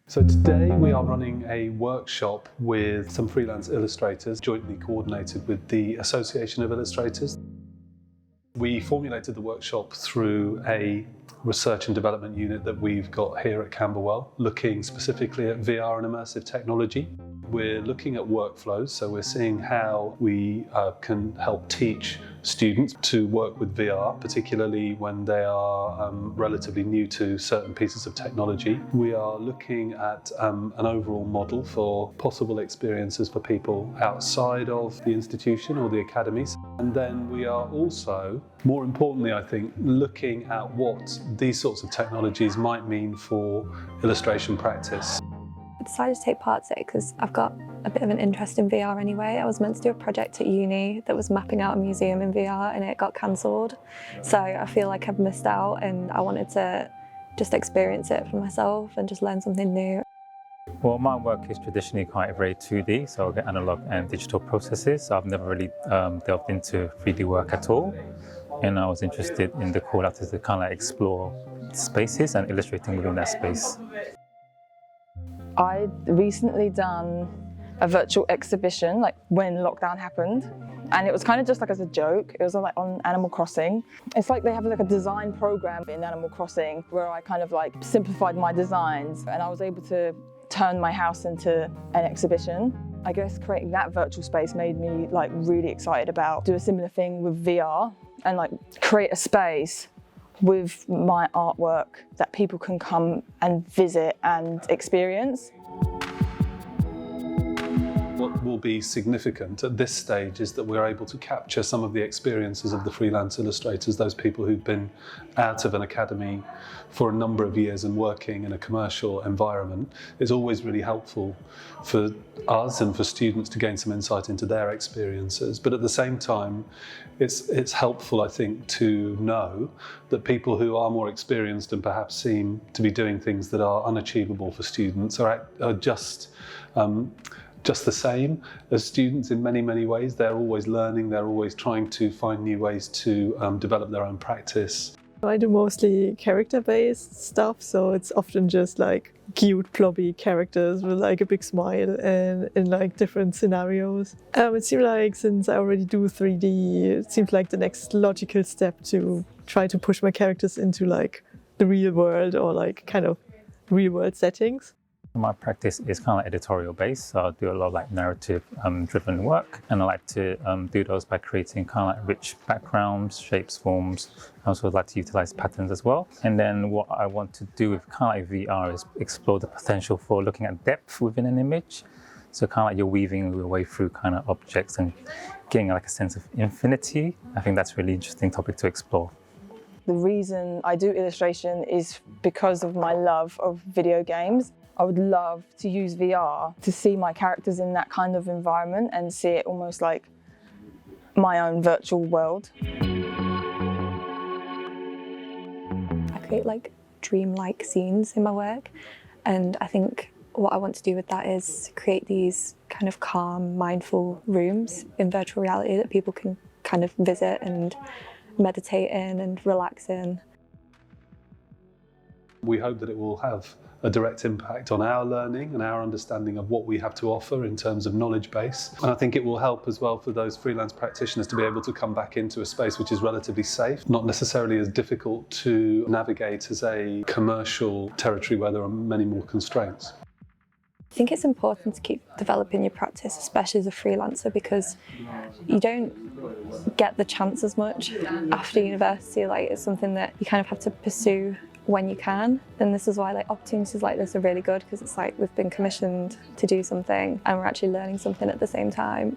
So today we are running a workshop with some freelance illustrators, jointly coordinated with the Association of Illustrators. We formulated the workshop through a research and development unit that we've got here at Camberwell, looking specifically at VR and immersive technology. We're looking at workflows, so we're seeing how we can help teach students to work with VR, particularly when they are relatively new to certain pieces of technology. We are looking at an overall model for possible experiences for people outside of the institution or the academies. And then we are also, more importantly I think, looking at what these sorts of technologies might mean for illustration practice. I decided to take part today because I've got a bit of an interest in VR anyway. I was meant to do a project at uni that was mapping out a museum in VR and it got cancelled. So I feel like I've missed out and I wanted to just experience it for myself and just learn something new. Well, my work is traditionally quite very 2D, so I get analog and digital processes. So I've never really delved into 3D work at all. And I was interested in the call out to kind of explore spaces and illustrating within that space. I'd recently done a virtual exhibition, like when lockdown happened, and it was kind of just like as a joke. It was like on Animal Crossing. It's like they have like a design program in Animal Crossing where I kind of like simplified my designs and I was able to turn my house into an exhibition. I guess creating that virtual space made me like really excited about do a similar thing with VR and like create a space with my artwork that people can come and visit and experience. What will be significant at this stage is that we're able to capture some of the experiences of the freelance illustrators, those people who've been out of an academy for a number of years and working in a commercial environment. It's always really helpful for us and for students to gain some insight into their experiences. But at the same time, it's helpful, I think, to know that people who are more experienced and perhaps seem to be doing things that are unachievable for students are just the same as students in many, many ways. They're always learning, they're always trying to find new ways to develop their own practice. I do mostly character-based stuff, so it's often just like cute, plobby characters with like a big smile and in like different scenarios. It seemed like since I already do 3D, it seems like the next logical step to try to push my characters into like the real world or like kind of real world settings. My practice is kind of like editorial based, so I do a lot of like narrative driven work, and I like to do those by creating kind of like rich backgrounds, shapes, forms. I also like to utilize patterns as well. And then what I want to do with kind of like VR is explore the potential for looking at depth within an image. So kind of like you're weaving your way through kind of objects and getting like a sense of infinity. I think that's a really interesting topic to explore. The reason I do illustration is because of my love of video games. I would love to use VR to see my characters in that kind of environment and see it almost like my own virtual world. I create like dreamlike scenes in my work, and I think what I want to do with that is create these kind of calm, mindful rooms in virtual reality that people can kind of visit and meditate in and relax in. We hope that it will have a direct impact on our learning and our understanding of what we have to offer in terms of knowledge base. And I think it will help as well for those freelance practitioners to be able to come back into a space which is relatively safe, not necessarily as difficult to navigate as a commercial territory where there are many more constraints. I think it's important to keep developing your practice, especially as a freelancer, because you don't get the chance as much after university. Like, it's something that you kind of have to pursue when you can, and this is why like opportunities like this are really good, because it's like we've been commissioned to do something and we're actually learning something at the same time.